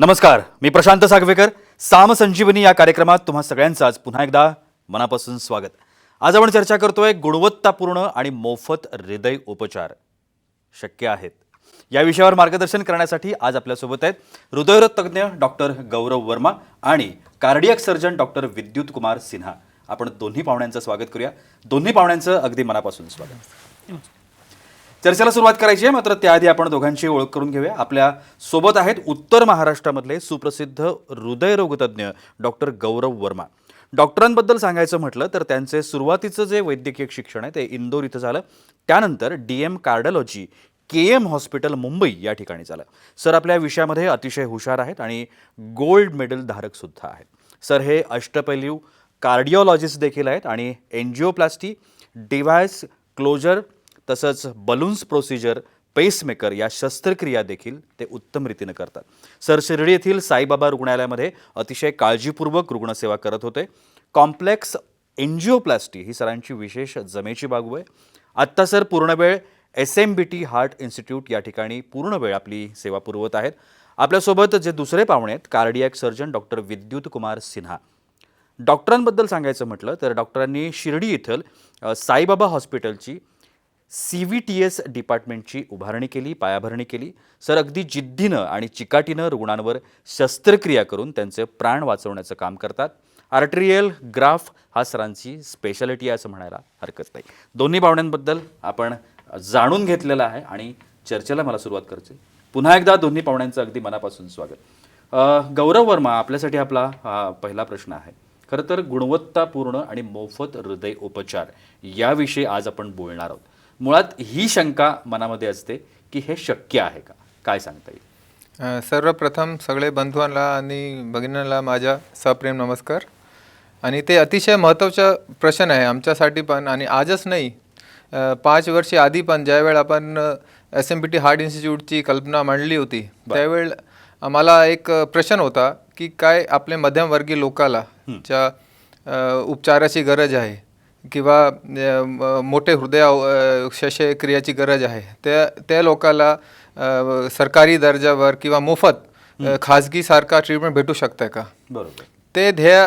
नमस्कार, मी प्रशांत सागवेकर. साम संजीवनी या कार्यक्रमात तुम्हा सगळ्यांचं आज पुन्हा एकदा मनापासून स्वागत. आज आपण चर्चा करतोय गुणवत्तापूर्ण आणि मोफत हृदय उपचार शक्य आहेत या विषयावर मार्गदर्शन करण्यासाठी आज आपल्यासोबत आहेत हृदयरोग तज्ज्ञ डॉक्टर गौरव वर्मा आणि कार्डियक सर्जन डॉक्टर विद्युत कुमार सिन्हा. आपण दोन्ही पाहुण्यांचं स्वागत करूया. दोन्ही पाहुण्यांचं अगदी मनापासून स्वागत. चर्चेला सुरुवात करायची आहे, मात्र त्याआधी आपण दोघांची ओळख करून घेऊया. आपल्या सोबत आहेत उत्तर महाराष्ट्रामधले सुप्रसिद्ध हृदयरोगतज्ञ डॉक्टर गौरव वर्मा. डॉक्टरांबद्दल सांगायचं म्हटलं तर त्यांचे सुरुवातीचं जे वैद्यकीय शिक्षण आहे ते इंदोर इथं झालं. त्यानंतर DM cardiology KM hospital Mumbai या ठिकाणी झालं. सर आपल्या विषयामध्ये अतिशय हुशार आहेत आणि गोल्ड मेडल धारक सुद्धा आहेत. सर हे अष्टपैलू कार्डिओलॉजिस्ट देखील आहेत आणि एन्जिओप्लास्टी, डिव्हाइस क्लोजर तसंच बलून्स प्रोसिजर, पेसमेकर या शस्त्रक्रिया देखील ते उत्तम रीतीनं करतात. सर शिर्डी येथील साईबाबा रुग्णालयामध्ये अतिशय काळजीपूर्वक रुग्णसेवा करत होते. कॉम्प्लेक्स एन्जिओप्लास्टी ही सरांची विशेष जमेची बाजू आहे. आत्ता सर पूर्णवेळ SMBT हार्ट इन्स्टिट्यूट या ठिकाणी पूर्ण वेळ आपली सेवा पुरवत आहेत. आपल्यासोबत जे दुसरे पाहुणे आहेत कार्डियक सर्जन डॉक्टर विद्युत कुमार सिन्हा. डॉक्टरांबद्दल सांगायचं म्हटलं तर डॉक्टरांनी शिर्डी येथील साईबाबा हॉस्पिटलची CVTS डिपार्टमेंटची उभारणी केली, पायाभरणी केली. सर अगदी जिद्दीनं आणि चिकाटीनं रुग्णांवर शस्त्रक्रिया करून त्यांचे प्राण वाचवण्याचं काम करतात. आर्टेरियल ग्राफ हा सरांची स्पेशालिटी आहे असं म्हणायला हरकत नाही. दोन्ही पाहुण्यांबद्दल आपण जाणून घेतलेलं आहे आणि चर्चेला मला सुरुवात करायची. पुन्हा एकदा दोन्ही पाहुण्यांचं अगदी मनापासून स्वागत. गौरव वर्मा, आपल्यासाठी आपला पहिला प्रश्न आहे. खरं तर गुणवत्तापूर्ण आणि मोफत हृदय उपचार याविषयी आज आपण बोलणार आहोत. मुळात ही शंका मनामध्ये असते की हे शक्य आहे का, काय सांगता येईल? सर्वप्रथम सगळे बंधूंना आणि भगिनींना माझा सप्रेम नमस्कार. आणि ते अतिशय महत्त्वाचा प्रश्न आहे आमच्यासाठी पण. आणि आजच नाही, 5 वर्षे आधी पण ज्यावेळेला आपण SMBT हार्ट इन्स्टिट्यूटची कल्पना मांडली होती त्यावेळेस आम्हाला एक प्रश्न होता की काय आपले मध्यमवर्गीय लोकाला ज्या उपचाराची गरज आहे किंवा मोठे हृदय शस्त्रक्रियाची गरज आहे त्या लोकाला सरकारी दर्जावर किंवा मोफत खाजगीसारखा ट्रीटमेंट भेटू शकतं का. बरोबर. ते ध्येय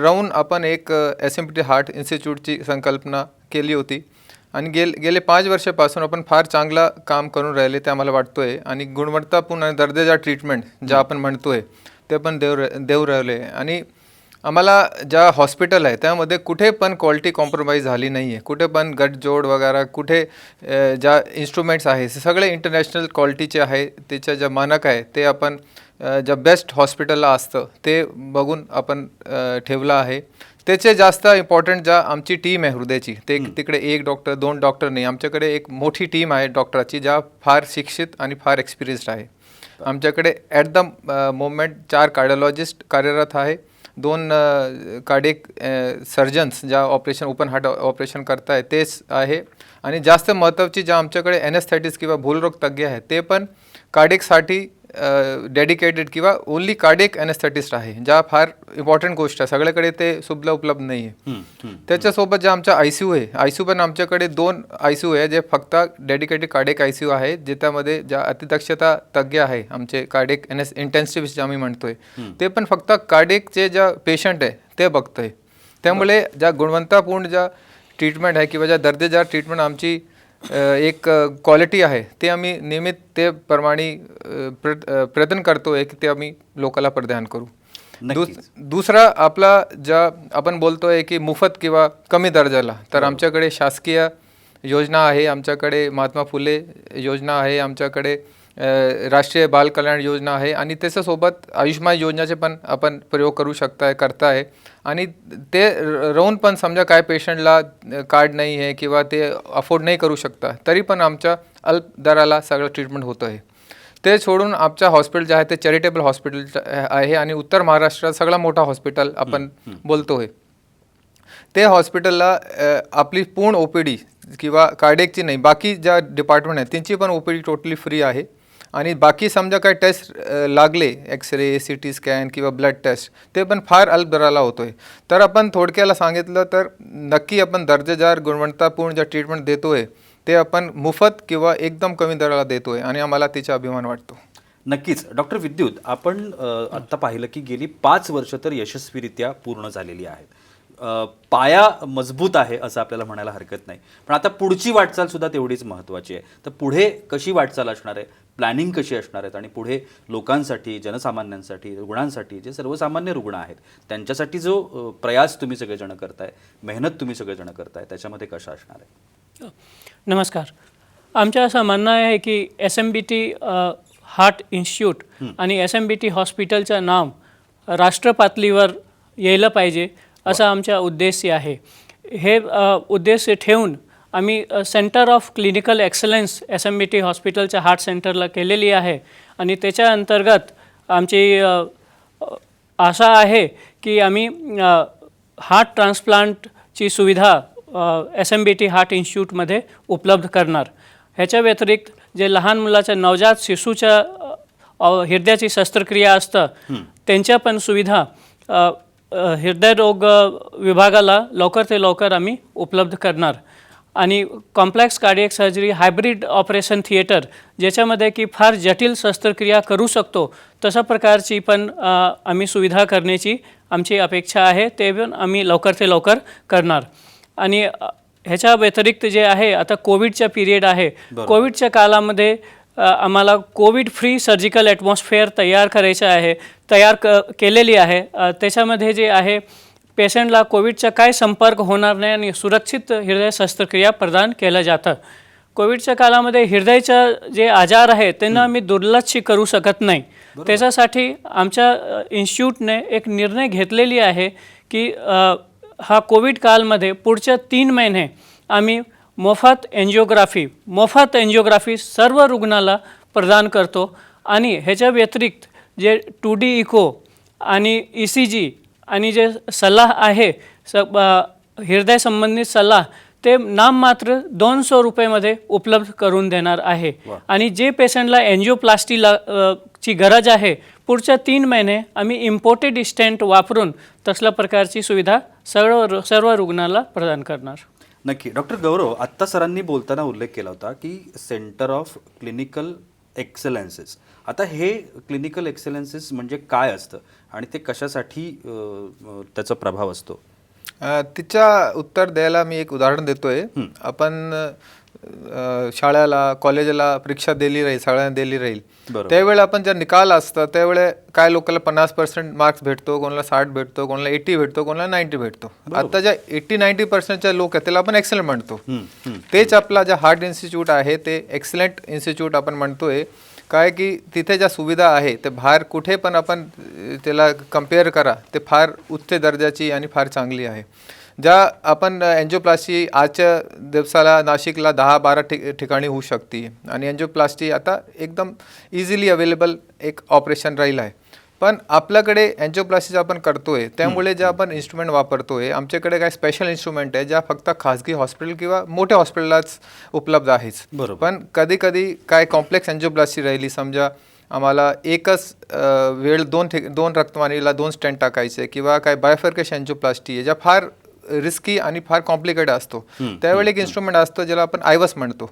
राहून आपण एक SMBT हार्ट इन्स्टिट्यूटची संकल्पना केली होती. आणि गेले 5 वर्षापासून आपण फार चांगला काम करून राहिले ते आम्हाला वाटतोय. आणि गुणवत्तापूर्ण आणि दर्जाचा ट्रीटमेंट ज्या आपण म्हणतोय ते पण देऊ राहिले. आणि आम्हाला ज्या हॉस्पिटल आहे त्यामध्ये कुठे पण क्वालिटी कॉम्प्रोमाइज झाली नाही आहे. कुठे पण गटजोड वगैरे कुठे ज्या इन्स्ट्रुमेंट्स आहे सगळे इंटरनॅशनल क्वालिटीचे आहे. त्याच्या ज्या मानक आहे ते आपण ज्या बेस्ट हॉस्पिटलला असतं ते बघून आपण ठेवलं आहे. त्याचे जास्त इम्पॉर्टंट ज्या आमची टीम आहे हृदयाची ते तिकडे 1 डॉक्टर 2 डॉक्टर नाही, आमच्याकडे एक मोठी टीम आहे डॉक्टराची ज्या फार शिक्षित आणि फार एक्सपिरियन्स्ड आहे. आमच्याकडे ॲट द मोमेंट 4 कार्डिओलॉजिस्ट कार्यरत आहे, 2 कार्डियक सर्जन्स ज्या ओपन हार्ट ऑपरेशन करताय तेच आहे. आणि जास्त महत्त्वाची ज्या आमच्याकडे एनेस्थेटिस्ट किंवा भूलरोग तज्ञ आहे ते पण कार्डियकसाठी डेडिकेटेड किंवा ओनली कार्डियक एनेस्थेटिस्ट आहे, ज्या फार इम्पॉर्टंट गोष्ट आहे. सगळ्याकडे ते उपलब्ध नाही आहे. त्याच्यासोबत जे आमचा ICU आहे, ICU पण आमच्याकडे 2 ICU आहे जे फक्त डेडिकेटेड कार्डियक ICU आहे, ज्याच्यामध्ये ज्या अतिदक्षता तज्ञ आहे आमचे कार्डियक इंटेन्सिव्हिस्ट जे आम्ही म्हणतोय ते पण फक्त कार्डियकचे ज्या पेशंट आहे ते बघतोय. त्यामुळे ज्या गुणवत्तापूर्ण ज्या ट्रीटमेंट आहे किंवा ज्या दर्जेदार ट्रीटमेंट आमची एक क्वालिटी आहे ते आम्ही नियमित ते प्रमाणे प्रयत्न करतो आहे की ते आम्ही लोकांना प्रदान करू. दुसरा आपला ज्या आपण बोलतोय की मोफत किंवा कमी दर्जाला, तर आमच्याकडे शासकीय योजना आहे, आमच्याकडे महात्मा फुले योजना आहे, आमच्याकडे राष्ट्रीय बाल कल्याण योजना आहे आणि त्याच्यासोबत आयुष्मान योजनेचे पण आपण प्रयोग करू करताय. आणि ते राहून पण समजा काय पेशंटला कार्ड नाही आहे किंवा ते अफोर्ड नाही करू शकता तरी पण आमच्या अल्प दराला सगळं ट्रीटमेंट होतं आहे. ते सोडून आमच्या हॉस्पिटल जे आहे ते चॅरिटेबल हॉस्पिटल आहे आणि उत्तर महाराष्ट्रात सगळा मोठा हॉस्पिटल आपण बोलतो आहे. ते हॉस्पिटलला आपली पूर्ण OPD किंवा कार्डियकची नाही बाकी ज्या डिपार्टमेंट आहेत त्यांची पण OPD टोटली फ्री आहे. आणि बाकी समजा काय टेस्ट लागले एक्सरे CT स्कॅन किंवा ब्लड टेस्ट ते पण फार अल्प दराला होतो आहे. तर आपण थोडक्याला सांगितलं तर नक्की आपण दर्जेदार गुणवत्तापूर्ण ज्या ट्रीटमेंट देतो आहे ते आपण मोफत किंवा एकदम कमी दराला देतो आहे आणि आम्हाला त्याचा अभिमान वाटतो. नक्कीच. डॉक्टर विद्युत, आपण आत्ता पाहिलं की गेली 5 वर्ष तर यशस्वीरित्या पूर्ण झालेली आहेत. पाया मजबूत आहे असं आपल्याला म्हणायला हरकत नाही. पण आता पुढची वाटचाल सुद्धा तेवढीच महत्त्वाची आहे. तर पुढे कशी वाटचाल असणार आहे, प्लॅनिंग कशी असणार आहेत आणि पुढे लोकांसाठी, जनसामान्यांसाठी, रुग्णांसाठी, जे सर्वसामान्य रुग्ण आहेत त्यांच्यासाठी जो प्रयास तुम्ही सगळेजण करताय, मेहनत तुम्ही सगळेजण करताय, त्याच्यामध्ये कशा असणार आहे? नमस्कार. आमचं असं म्हणणं आहे की SMBT हार्ट इन्स्टिट्यूट आणि SMBT हॉस्पिटलचं नाव राष्ट्र पातळीवर यायला पाहिजे असा आमचा उद्देश आहे. हे उद्देश ठेवून आम्ही centre of clinical excellence SMBT हॉस्पिटलच्या हार्ट सेंटरला केलेली आहे आणि त्याच्या अंतर्गत आमची आशा आहे की आम्ही हार्ट ट्रान्सप्लांटची सुविधा SMBT हार्ट इन्स्टिट्यूटमध्ये उपलब्ध करणार. ह्याच्या व्यतिरिक्त जे लहान मुलाच्या नवजात शिशूच्या हृदयाची शस्त्रक्रिया असतं त्यांच्या पण सुविधा हृदयरोग विभागाला लवकर ते लवकर आम्ही उपलब्ध करणार. आणि complex cardiac surgery hybrid operation theatre ज्याच्यामध्ये की फार जटिल शस्त्रक्रिया करू शकतो तशा प्रकारची पण आम्ही सुविधा करण्याची आमची अपेक्षा आहे. ते पण आम्ही लवकर ते लवकर करणार. आणि ह्याच्या व्यतिरिक्त जे आहे आता कोविडचा पिरियड आहे. कोविडच्या काळामध्ये आम्हाला कोविड फ्री सर्जिकल ॲटमॉस्फिअर तयार करायचं आहे, केलेली आहे. त्याच्यामध्ये जे आहे पेशंटला कोविडचा काय संपर्क होणार नाही आणि सुरक्षित हृदय शस्त्रक्रिया प्रदान केलं जातं. कोविडच्या काळामध्ये हृदयाचे जे आजार आहे त्यांना आम्ही दुर्लक्ष करू शकत नाही. त्याच्यासाठी आमच्या इन्स्टिट्यूटने एक निर्णय घेतलेली आहे की हा कोविड काळमध्ये पुढच्या 3 महिने आम्ही मोफत एन्जिओग्राफी सर्व रुग्णाला प्रदान करतो. आणि ह्याच्या व्यतिरिक्त जे 2D इको आणि ECG आणि जे सल्ला आहे हृदय संबंधित सल्ला ते नाममात्र 200 रुपयामध्ये उपलब्ध करून देणार आहे. आणि जे पेशंटला एन्जिओप्लास्टीला ची गरज आहे पुढच्या 3 महिने आम्ही इम्पोर्टेड स्टेंट वापरून तसल्या प्रकारची सुविधा सर्व रुग्णाला प्रदान करणार. नक्की. डॉक्टर गौरव, आत्ता सरांनी बोलताना उल्लेख केला होता की सेंटर ऑफ क्लिनिकल एक्सलन्सेस. आता हे क्लिनिकल एक्सलन्सेस म्हणजे काय असतं आणि ते कशासाठी त्याचा प्रभाव असतो? तिच्या उत्तर द्यायला मी एक उदाहरण देतोय. आपण शाळेला कॉलेजला परीक्षा दिली राहील, सगळ्यांना दिली राहील, त्यावेळेला आपण जर निकाल असतं त्यावेळे काय लोकांना 50% मार्क्स भेटतो, कोणाला 60 भेटतो, कोणाला 80 भेटतो, कोणाला 90 भेटतो. आता ज्या 80-90% लोक आहेत त्याला आपण एक्सलंट म्हणतो. तेच आपला ज्या हार्ट इन्स्टिट्यूट आहे ते एक्सलंट इन्स्टिट्यूट आपण म्हणतोय. काय की तिथे ज्या सुविधा आहे ते बाहेर कुठे पण आपण त्याला कम्पेअर करा ते फार उच्च दर्जाची आणि फार चांगली आहे. ज्या आपण एन्जिओप्लास्टी आजच्या दिवसाला नाशिकला 10-12 ठिकाणी होऊ शकते आणि एन्जिओप्लास्टी आता एकदम इझिली अवेलेबल एक ऑपरेशन राहिलं आहे. पण आपल्याकडे एन्जिओप्लास्टी आपण करतोय त्यामुळे जे आपण इन्स्ट्रुमेंट वापरतोय आमच्याकडे काय स्पेशल इन्स्ट्रुमेंट आहे ज्या फक्त खाजगी हॉस्पिटल किंवा मोठ्या हॉस्पिटललाच उपलब्ध आहेच. पण कधी कधी काय कॉम्प्लेक्स एन्जिओप्लास्टी राहिली, समजा आम्हाला एकच वेळ 2 रक्तवाहिनीला 2 स्टेंट टाकायचे किंवा काय बायफर्केशन एन्जिओप्लास्टी आहे ज्या फार रिस्की आणि फार कॉम्प्लिकेटेड असतो, त्यावेळी एक इन्स्ट्रुमेंट असतो ज्याला आपण आयवस म्हणतो.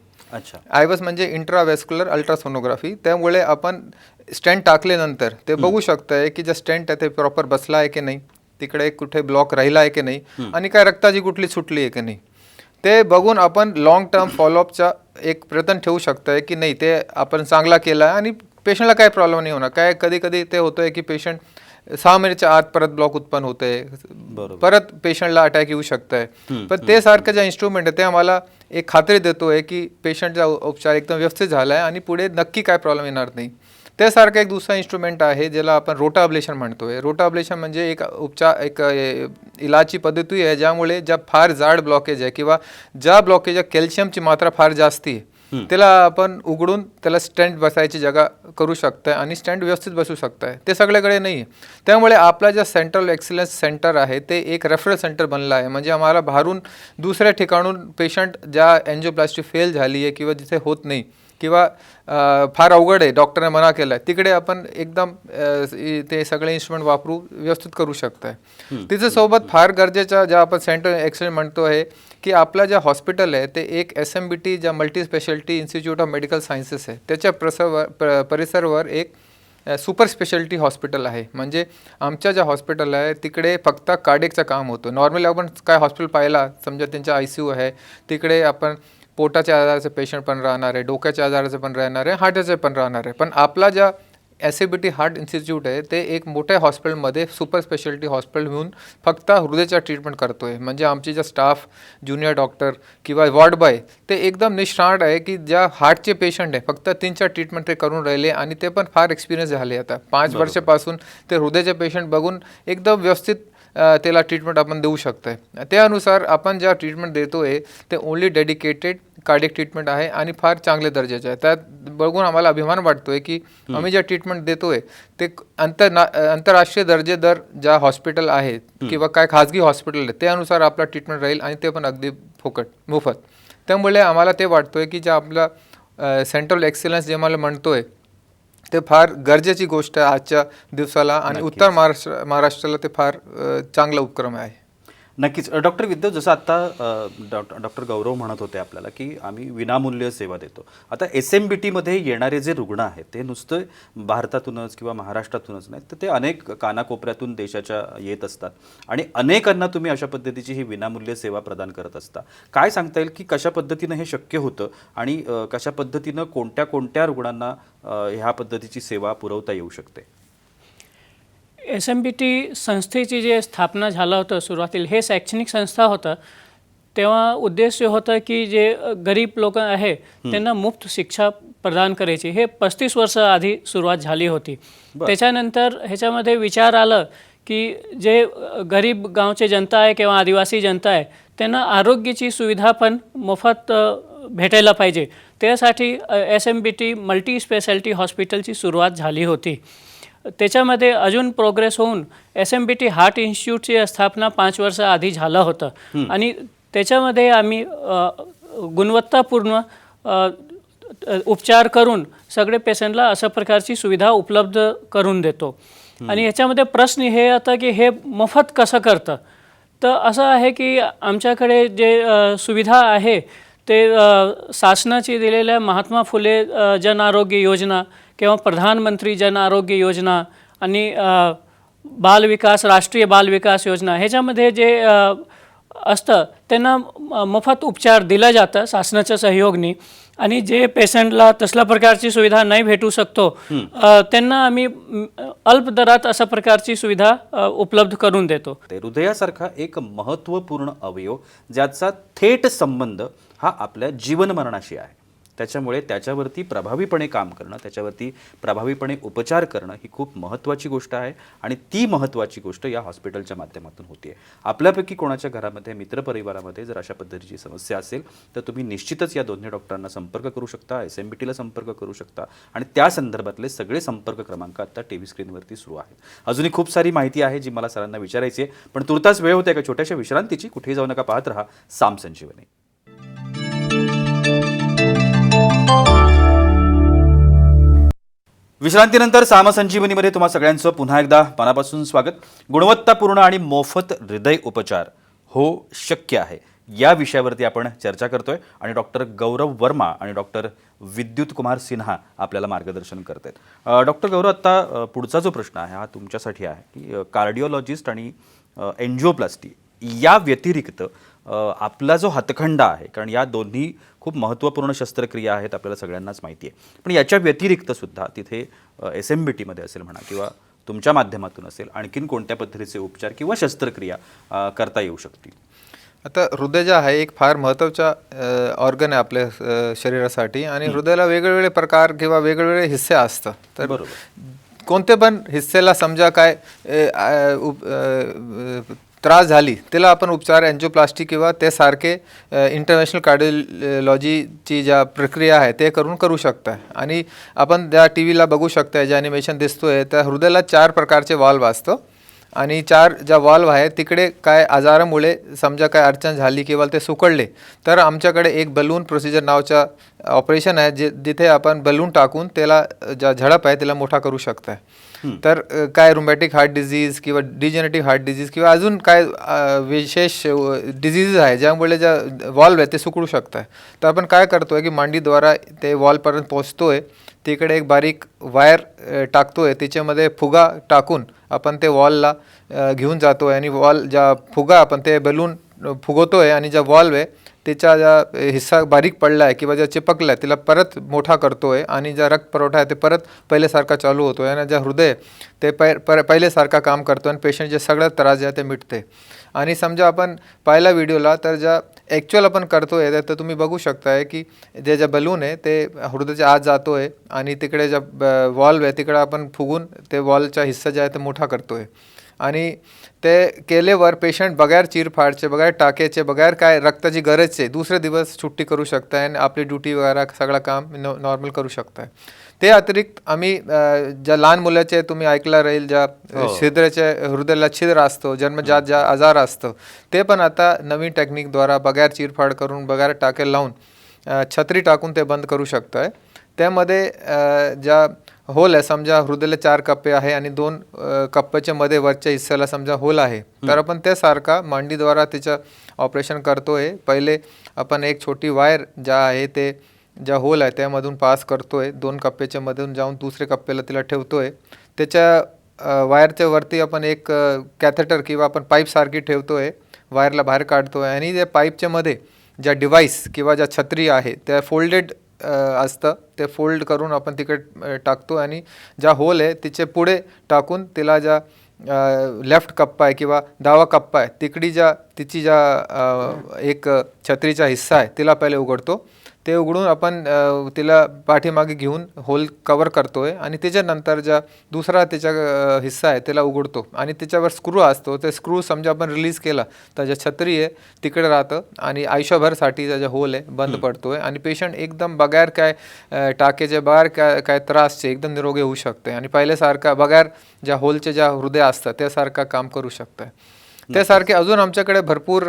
आयवस म्हणजे इंट्राव्हेस्क्युलर अल्ट्रासोनोग्राफी. त्यामुळे आपण स्टेंट टाकल्यानंतर ते बघू शकतंय की जे स्टेंट आहे ते प्रॉपर बसला आहे की नाही, तिकडे कुठे ब्लॉक राहिला आहे की नाही आणि काय रक्ताची कुठली सुटली आहे की नाही. ते बघून आपण लॉंग टर्म फॉलोअपचा एक प्रयत्न ठेवू शकतंय की नाही ते आपण चांगला केला आहे आणि पेशंटला काय प्रॉब्लेम नाही होणार. काय कधी कधी ते होतंय की पेशंट 6 महिन्याच्या आत परत ब्लॉक उत्पन्न होतंय, परत पेशंटला अटॅक येऊ शकतंय. पण ते सारखं जे इन्स्ट्रुमेंट आहे ते आम्हाला एक खात्री देतोय की पेशंटचा उपचार एकदम व्यवस्थित झाला आहे आणि पुढे नक्की काय प्रॉब्लेम येणार नाही. त्यासारखं एक दुसरा इन्स्ट्रुमेंट आहे ज्याला आपण रोटा अब्लेशन म्हणतोय. रोटा अब्लेशन म्हणजे एक उपचार एक इलाजची पद्धती आहे ज्यामुळे ज्या फार जाड ब्लॉकेज आहे किंवा ज्या ब्लॉकेज कॅल्शियमची मात्रा फार जास्ती आहे त्याला आपण उघडून त्याला स्टेंट बसायची जागा करू शकताय आणि स्टेंट व्यवस्थित बसू शकताय. ते सगळ्याकडे नाही आहे. त्यामुळे आपला ज्या सेंट्रल एक्सलन्स सेंटर आहे ते एक रेफरल सेंटर बनलं आहे. म्हणजे आम्हाला बाहेरून दुसऱ्या ठिकाणून पेशंट ज्या एन्जिओप्लास्टी फेल झाली आहे किंवा जिथे होत नाही किंवा फार अवघड आहे डॉक्टरने मना केला आहे तिकडे आपण एकदम ते सगळे इन्स्ट्रुमेंट वापरू व्यवस्थित करू शकताय. तिच्यासोबत फार गरजेच्या ज्या आपण सेंटर एक्सलन्स म्हणतो आहे की आपला ज्या हॉस्पिटल आहे ते एक SMBT ज्या multi speciality institute of medical sciences आहे त्याच्या परिसरवर एक सुपर स्पेशालिटी हॉस्पिटल आहे. म्हणजे आमच्या ज्या हॉस्पिटल आहे तिकडे फक्त कार्डियकचं काम होतं. नॉर्मली आपण काय हॉस्पिटल पाहिला, समजा त्यांच्या ICU आहे, तिकडे आपण पोटाच्या आजाराचे पेशंट पण राहणार आहे, डोक्याच्या आजाराचे पण राहणार आहे, हार्टाचे पण राहणार आहे. पण आपला ज्या SMBT हार्ट इन्स्टिट्यूट आहे ते एक मोठ्या हॉस्पिटलमध्ये सुपर स्पेशालिटी हॉस्पिटल म्हणून फक्त हृदयाच्या ट्रीटमेंट करतो आहे. म्हणजे आमची ज्या स्टाफ, ज्युनियर डॉक्टर किंवा वॉर्ड बॉय ते एकदम निष्णात आहे की ज्या हार्टचे पेशंट आहे फक्त त्यांच्या ट्रीटमेंट ते करून राहिले आणि ते पण फार एक्सपिरियन्स झाले. आता 5 वर्षापासून ते हृदयाचे पेशंट बघून एकदम व्यवस्थित त्याला ट्रीटमेंट आपण देऊ शकतो आहे. त्यानुसार आपण ज्या ट्रीटमेंट देतो आहे ते ओनली डेडिकेटेड कार्डियक ट्रीटमेंट आहे आणि फार चांगले दर्जाचे आहे. त्यात बघून आम्हाला अभिमान वाटतो आहे की आम्ही ज्या ट्रीटमेंट देतो आहे ते आंतरराष्ट्रीय दर्जेदार ज्या हॉस्पिटल आहेत किंवा काय खाजगी हॉस्पिटल आहे त्यानुसार आपला ट्रीटमेंट राहील आणि ते पण अगदी मोफत. त्यामुळे आम्हाला ते वाटतो आहे की ज्या आपला सेंट्रल एक्सलन्स जे मला म्हणतो आहे ते फार गरजेची गोष्ट आहे आजच्या दिवसाला आणि उत्तर महाराष्ट्राला ते फार चांगला उपक्रम आहे. नक्कीच. डॉक्टर विद्या, जसं आता डॉक्टर गौरव म्हणत होते आपल्याला की आम्ही विनामूल्य सेवा देतो. आता SMBTमध्ये येणारे जे रुग्ण आहेत ते नुसतं भारतातूनच किंवा महाराष्ट्रातूनच नाही, तर ते अनेक कानाकोपऱ्यातून देशाच्या येत असतात आणि अनेकांना तुम्ही अशा पद्धतीची ही विनामूल्य सेवा प्रदान करत असता. काय सांगता येईल की कशा पद्धतीनं हे शक्य होतं आणि कशा पद्धतीनं कोणत्या कोणत्या रुग्णांना ह्या पद्धतीची सेवा पुरवता येऊ शकते? SMBT संस्थेची जे स्थापना झालं होतं सुरुवातीला, हे शैक्षणिक संस्था होतं. तेव्हा उद्देश होतं की जे गरीब लोक आहे त्यांना मुफ्त शिक्षा प्रदान करायची. हे 35 वर्ष आधी सुरुवात झाली होती. त्याच्यानंतर ह्याच्यामध्ये विचार आलं की जे गरीब गावचे जनता आहे किंवा आदिवासी जनता आहे त्यांना आरोग्याची सुविधा पण मोफत भेटायला पाहिजे. त्यासाठी SMBT मल्टी स्पेशालिटी हॉस्पिटलची सुरुवात झाली होती. त्याच्यामध्ये अजून प्रोग्रेस होऊन SMBT हार्ट इन्स्टिट्यूटची स्थापना 5 वर्ष आधी झालं होतं आणि त्याच्यामध्ये आम्ही गुणवत्तापूर्ण उपचार करून सगळे पेशंटला अशा प्रकारची सुविधा उपलब्ध करून देतो. आणि ह्याच्यामध्ये प्रश्न हे आता की हे मोफत कसं करतं, तर असं आहे की आमच्याकडे जे सुविधा आहे ते शासनाची दिलेल्या महात्मा फुले जन आरोग्य योजना किंवा प्रधानमंत्री जन आरोग्य योजना आणि राष्ट्रीय बाल विकास योजना ह्याच्यामध्ये जे असतं त्यांना मोफत उपचार दिला जातं शासनाच्या सहयोगाने. आणि जे पेशंटला तसल्या प्रकारची सुविधा नाही भेटू शकतो त्यांना आम्ही अल्प दरात अशा प्रकारची सुविधा उपलब्ध करून देतो. हृदयासारखा एक महत्त्वपूर्ण अवयव ज्याचा थेट संबंध हा आपल्या जीवन मरणाशी आहे, त्याच्यामुळे त्याच्यावरती प्रभावीपणे काम करणं, त्याच्यावरती प्रभावीपणे उपचार करणं ही खूप महत्त्वाची गोष्ट आहे आणि ती महत्त्वाची गोष्ट या हॉस्पिटलच्या माध्यमातून होते. आपल्यापैकी कोणाच्या घरामध्ये, मित्रपरिवारामध्ये जर अशा पद्धतीची समस्या असेल तर तुम्ही निश्चितच या दोन्ही डॉक्टरांना संपर्क करू शकता, SMBTला संपर्क करू शकता आणि त्या संदर्भातले सगळे संपर्क क्रमांक आता TV स्क्रीनवरती सुरू आहेत. अजूनही खूप सारी माहिती आहे जी मला सरांना विचारायची आहे, पण तुर्तास वेळ होते एका छोट्याशा विश्रांतीची. कुठेही जाऊ नका, पाहत राहा साम संजीवनी. विश्रांतीनंतर साम संजीवनीमध्ये तुम्हा सगळ्यांचं पुन्हा एकदा मनापासून स्वागत. गुणवत्तापूर्ण आणि मोफत हृदय उपचार हो शक्य आहे या विषयावरती आपण चर्चा करतोय आणि डॉक्टर गौरव वर्मा आणि डॉक्टर विद्युत कुमार सिन्हा आपल्याला मार्गदर्शन करत आहेत. डॉक्टर गौरव, आता पुढचा जो प्रश्न आहे हा तुमच्यासाठी आहे की कार्डिओलॉजिस्ट आणि एन्जिओप्लास्टी या व्यतिरिक्त आपला जो हातखंडा आहे, कारण या दोन्ही खूप महत्त्वपूर्ण शस्त्रक्रिया आहेत आपल्याला सगळ्यांनाच माहिती आहे, पण याच्या व्यतिरिक्त सुद्धा तिथे SMBTमध्ये असेल म्हणा किंवा तुमच्या माध्यमातून असेल आणखीन कोणत्या पद्धतीचे उपचार किंवा शस्त्रक्रिया करता येऊ शकतील? आता हृदय जे आहे एक फार महत्त्वाचा ऑर्गन आहे आपल्या शरीरासाठी आणि हृदयाला वेगवेगळे प्रकार किंवा वेगवेगळे हिस्से असतात. तर बरोबर, कोणते पण हिस्सेला समजा काय त्रास झाली त्याला आपण उपचार एन्जिओप्लास्टी किंवा त्यासारखे इंटरनॅशनल कार्डिओलॉजीची ज्या प्रक्रिया आहे ते करू शकता. आणि आपण ज्या TVला बघू शकता, जे ॲनिमेशन दिसतोय त्या हृदयाला 4 प्रकारचे वाल्व असतं आणि 4 ज्या वाल्व आहे तिकडे काय आजारामुळे समजा काय अडचण झाली किंवा ते सुकळले तर आमच्याकडे एक बलून प्रोसिजर नावाचा ऑपरेशन आहे जिथे आपण बलून टाकून त्याला ज्या झडप आहे त्याला मोठा करू शकताय. तर काय रुमॅटिक हार्ट डिझीज किंवा डिजेनरेटिव्ह हार्ट डिझीज किंवा अजून काय विशेष डिझीजेस आहे ज्यामुळे ज्या वॉल्व आहे ते सुकळू शकताय. तर आपण काय करतोय की मांडीद्वारा ते वॉलपर्यंत पोहोचतोय, तिकडे एक बारीक वायर टाकतोय, त्याच्यामध्ये फुगा टाकून आपण ते वॉलला घेऊन जातोय आणि वॉल ज्या फुगा आपण ते बलून फुगवतोय आणि ज्या वॉल्व आहे त्याचा ज्या हिस्सा बारीक पडला आहे किंवा ज्या चिपकला आहे त्याला परत मोठा करतोय आणि ज्या रक्त पुरवठा आहे ते परत पहिल्यासारखा चालू होतो आहे आणि ज्या हृदय ते पहिल्यासारखा काम करतो आणि पेशंट जे सगळं त्रास जे आहे ते मिटते. आणि समजा आपण पाहिला व्हिडिओला तर ज्या ॲक्च्युअल आपण करतोय तर तुम्ही बघू शकताय की जे बलून आहे ते हृदयाच्या आत जातोय आणि तिकडे ज्या वॉल्व आहे तिकडे आपण फुगून ते वॉलचा हिस्सा जे आहे ते मोठा करतोय. आणि ते केल्यावर पेशंट बगैर चीरफाडचे, बगैर टाक्याचे, बगैर काय रक्ताची गरजचे दुसरे दिवस सुट्टी करू शकताय आणि आपली ड्युटी वगैरे सगळं काम नॉर्मल करू शकताय. ते अतिरिक्त आम्ही ज्या लहान मुलाचे तुम्ही ऐकला राहील ज्या छिद्राचे हृदयाला छिद्र असतो, जन्मजात ज्या आजार असतं ते पण आता नवीन टेक्निकद्वारा बगैर चीरफाड करून बगैर टाके लावून छत्री टाकून ते बंद करू शकताय. त्यामध्ये ज्या होल आहे समजा हृदयाला 4 कप्पे आहे आणि 2 कप्प्याच्या मध्ये वरच्या हिस्स्याला समजा होल आहे तर आपण त्यासारखा मांडीद्वारा त्याचं ऑपरेशन करतोय. पहिले आपण एक छोटी वायर ज्या आहे ते ज्या होल आहे त्यामधून पास करतोय, 2 कप्प्याच्या मधून जाऊन दुसऱ्या कप्प्याला तिला ठेवतोय. त्याच्या वायरच्या वरती आपण एक कॅथेटर किंवा आपण पाईपसारखी ठेवतोय, वायरला बाहेर काढतोय आणि त्या पाईपच्या मध्ये ज्या डिव्हाइस किंवा ज्या छत्री आहे त्या फोल्डेड असतं ते फोल्ड करून आपण तिकडे टाकतो आणि ज्या होल आहे तिचे पुढे टाकून तिला ज्या लेफ्ट कप्पा आहे किंवा डावा कप्पा आहे तिकडी तिची एक छत्रीचा हिस्सा आहे तिला पहिले उघडतो. ते उघडून आपण तिला पाठीमागे घेऊन होल कवर करतोय आणि त्याच्यानंतर ज्या दुसरा त्याचा हिस्सा आहे त्याला उघडतो आणि त्याच्यावर स्क्रू असतो. ते स्क्रू समजा आपण रिलीज केला तर ज्या छत्री आहे तिकडे राहतं आणि आयुष्यभरसाठी ज्या होल आहे बंद पडतोय आणि पेशंट एकदम बगैर काय टाकेचे बगैर काय त्रासचे एकदम निरोगी होऊ शकते आणि पहिल्यासारखा बगैर ज्या होलचे ज्या हृदय असतं त्यासारखा काम करू शकतं. त्यासारखे अजून आमच्याकडे भरपूर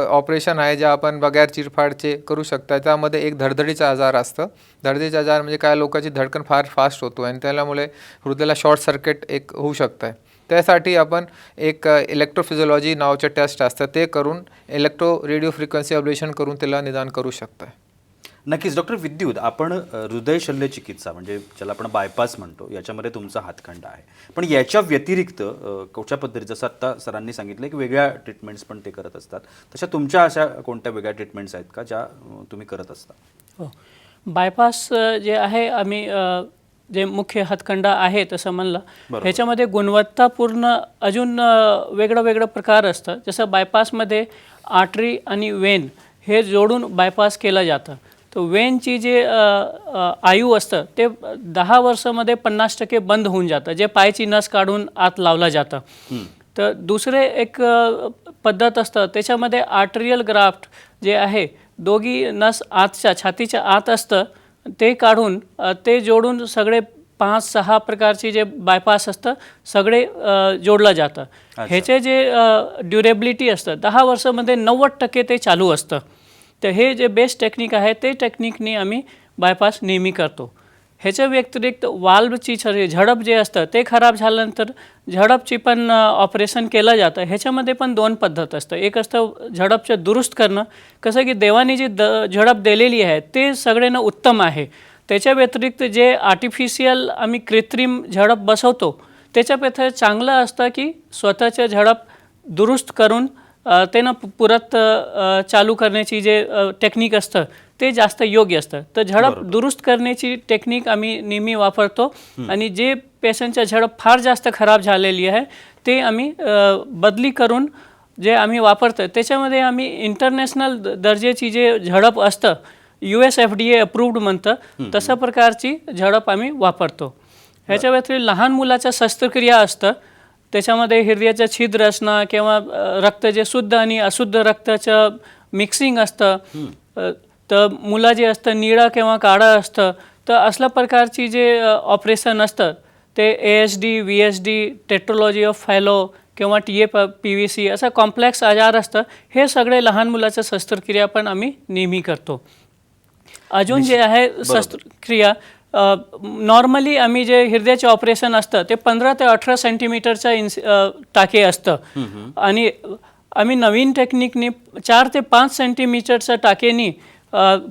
ऑपरेशन आहे जे आपण बगैर चिरफाडचे करू शकता. त्यामध्ये एक धडधडीचा आजार असतं. धडधडीचा आजार म्हणजे काय लोकांची धडकन फार फास्ट होतो आणि त्यामुळे हृदयाला शॉर्ट सर्किट एक होऊ शकतं. त्यासाठी आपण एक इलेक्ट्रोफिजिओलॉजी नावाचे टेस्ट असतं ते करून इलेक्ट्रो रेडिओ फ्रिक्वेन्सी अब्लेशन करून त्याला निदान करू शकतं. नक्कीच. डॉक्टर विद्युत, आपण हृदय शल्य चिकित्सा म्हणजे ज्याला आपण बायपास म्हणतो याच्यामध्ये तुमचा हातखंडा आहे, पण याच्या व्यतिरिक्त कुठच्या पद्धती जसं आत्ता सरांनी सांगितलं की वेगळ्या ट्रीटमेंट्स पण ते करत असतात, तशा तुमच्या अशा कोणत्या वेगळ्या ट्रीटमेंट्स आहेत का ज्या तुम्ही करत असता? हो, बायपास जे आहे आम्ही जे मुख्य हातखंडा आहे तसं म्हणलं ह्याच्यामध्ये गुणवत्तापूर्ण अजून वेगळं प्रकार असतं. जसं बायपासमध्ये आर्टरी आणि वेन हे जोडून बायपास केलं जातं. तर वेनची जे आयु असतं ते 10 वर्षामध्ये 50% बंद होऊन जातं, जे पायाची नस काढून आत लावलं जातं. तर दुसरे एक पद्धत असतं त्याच्यामध्ये आर्टरियल ग्राफ्ट जे आहे दोघी नस आतच्या छातीच्या आत असतं ते काढून ते जोडून सगळे 5-6 प्रकारचे जे बायपास असतं सगळे जोडलं जातं. ह्याचे जे ड्युरेबिलिटी असतं 10 वर्षामध्ये 90% ते चालू असतं. तर हे जे बेस्ट टेक्निक आहे ते टेक्निकनी आम्ही बायपास नेहमी करतो. ह्याच्या व्यतिरिक्त वाल्वची झडप जे असतं ते खराब झाल्यानंतर झडपची पण ऑपरेशन केलं जातं. ह्याच्यामध्ये पण 2 पद्धत असतं. एक असतं झडपचं दुरुस्त करणं, कसं की देवाने जी झडप दिलेली आहे ते सगळ्यांना उत्तम आहे. त्याच्या व्यतिरिक्त जे आर्टिफिशियल आम्ही कृत्रिम झडप बसवतो त्याच्यापेक्षा चांगलं असतं की स्वतःचं झडप दुरुस्त करून त्यांना परत चालू करण्याची जे टेक्निक असतं ते जास्त योग्य असतं. तर झडप दुरुस्त करण्याची टेक्निक आम्ही नेहमी वापरतो आणि जे पेशंटच्या झडप फार जास्त खराब झालेली आहे ते आम्ही बदली करून जे आम्ही वापरतो त्याच्यामध्ये आम्ही इंटरनॅशनल दर्जाची जे झडप असतं US FDA अप्रूव्ड म्हणतं तशा प्रकारची झडप आम्ही वापरतो. ह्याच्या व्यतिरिक्त लहान मुलाच्या शस्त्रक्रिया असतं त्याच्यामध्ये हृदयाचं छिद्र असणं किंवा रक्त जे शुद्ध आणि अशुद्ध रक्ताचं मिक्सिंग असतं. तर मुलं जे असतं निळं किंवा काळं असतं तर असल्या प्रकारची जे ऑपरेशन असतं ते ASD, VSD, tetralogy of fallow किंवा TAPVC असं कॉम्प्लेक्स आजार असतं. हे सगळे लहान मुलाचं शस्त्रक्रिया पण आम्ही नेहमी करतो. अजून जे आहे शस्त्रक्रिया नॉर्मली आम्ही जे हृदयाचे ऑपरेशन असतं ते 15 ते 18 सेंटीमीटरचं टाके असतं आणि आम्ही नवीन टेक्निकनी 4 ते 5 सेंटीमीटरच्या टाकेनी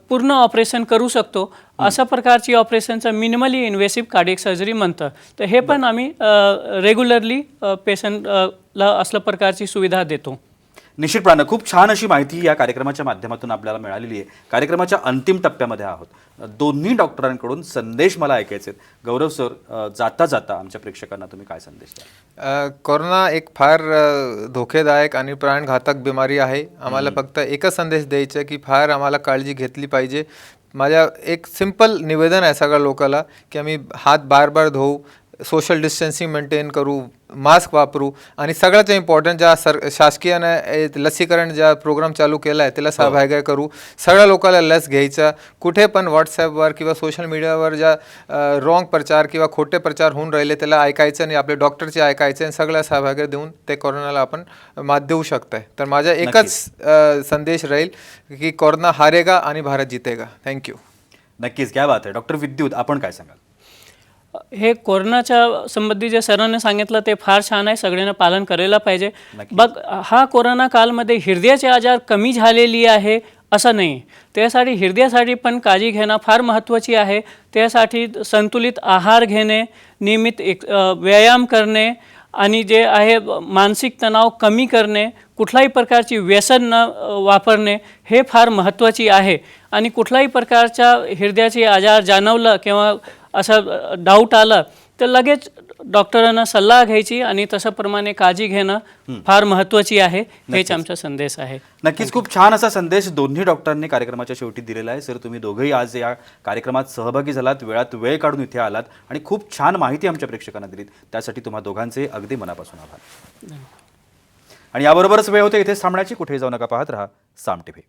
पूर्ण ऑपरेशन करू शकतो. अशा प्रकारची ऑपरेशनचं मिनिमली इन्व्हेसिव्ह कार्डियक सर्जरी म्हणतं. तर हे पण आम्ही रेग्युलरली पेशंटला असल्या प्रकारची सुविधा देतो. निश्चितपणे खूप छान अशी माहिती या कार्यक्रमाच्या माध्यमातून आपल्याला मिळालेली आहे. कार्यक्रमाच्या अंतिम टप्प्यामध्ये आहोत. दोन्ही डॉक्टरांकडून संदेश मला ऐकायचे आहेत. गौरव सर, जाता जाता आमच्या प्रेक्षकांना तुम्ही काय संदेश द्याल? कोरोना एक फार धोकेदायक आणि प्राणघातक बिमारी आहे. आम्हाला फक्त एकच संदेश द्यायचा की फार आम्हाला काळजी घेतली पाहिजे. माझ्या एक सिंपल निवेदन आहे सगळ्या लोकांना की आम्ही हात बार बार धुवू, सोशल डिस्टन्सिंग मेंटेन करू, मास्क वापरू आणि सगळ्यात इम्पॉर्टंट ज्या शासकीयाने लसीकरण ज्या प्रोग्राम चालू केला आहे त्याला सहभागी करू. सगळ्या लोकांना लस घ्यायचा. कुठे पण व्हॉट्सॲपवर किंवा सोशल मीडियावर ज्या रॉंग प्रचार किंवा खोटे प्रचार होऊन राहिले त्याला ऐकायचं आणि आपले डॉक्टरचे ऐकायचे आणि सगळ्या सहभागी देऊन ते कोरोनाला आपण मात देऊ शकताय. तर माझा एकच संदेश राहील की कोरोना हारेगा आणि भारत जितेगा. थँक्यू. नक्कीच, क्या बात आहे. डॉक्टर विद्युत, आपण काय सांगाल? हे कोरोनाच्या संबंधी जे सरांनी सांगितलं ते फार छान आहे. सगळ्यांना पालन करायला पाहिजे. बघ, हा कोरोना कालमध्ये हृदयाचे आजार कमी झालेली आहे असं नाही. त्यासाठी हृदयासाठी पण काळजी घेणं फार महत्त्वाची आहे. त्यासाठी संतुलित आहार घेणे, नियमित व्यायाम करणे आणि जे आहे मानसिक तणाव कमी करणे, कुठल्याही प्रकारची व्यसन न वापरणे हे फार महत्त्वाची आहे. आणि कुठल्याही प्रकारच्या हृदयाचे आजार जाणवलं किंवा असं डाऊट आलं तर लगेच डॉक्टरांना सल्ला घ्यायची आणि तशाप्रमाणे काळजी घेणं फार महत्त्वाची आहे. हेच आमचा संदेश आहे. नक्कीच, खूप छान असा संदेश दोन्ही डॉक्टरांनी कार्यक्रमाच्या शेवटी दिलेला आहे. सर, तुम्ही दोघंही आज या कार्यक्रमात सहभागी झालात, वेळात वेळ काढून इथे आलात आणि खूप छान माहिती आमच्या प्रेक्षकांना दिलीत. त्यासाठी तुम्हा दोघांचे अगदी मनापासून आभार. आणि याबरोबरच वेळ होते इथेच थांबण्याची. कुठेही जाऊ नका, पाहत रहा साम टीव्ही.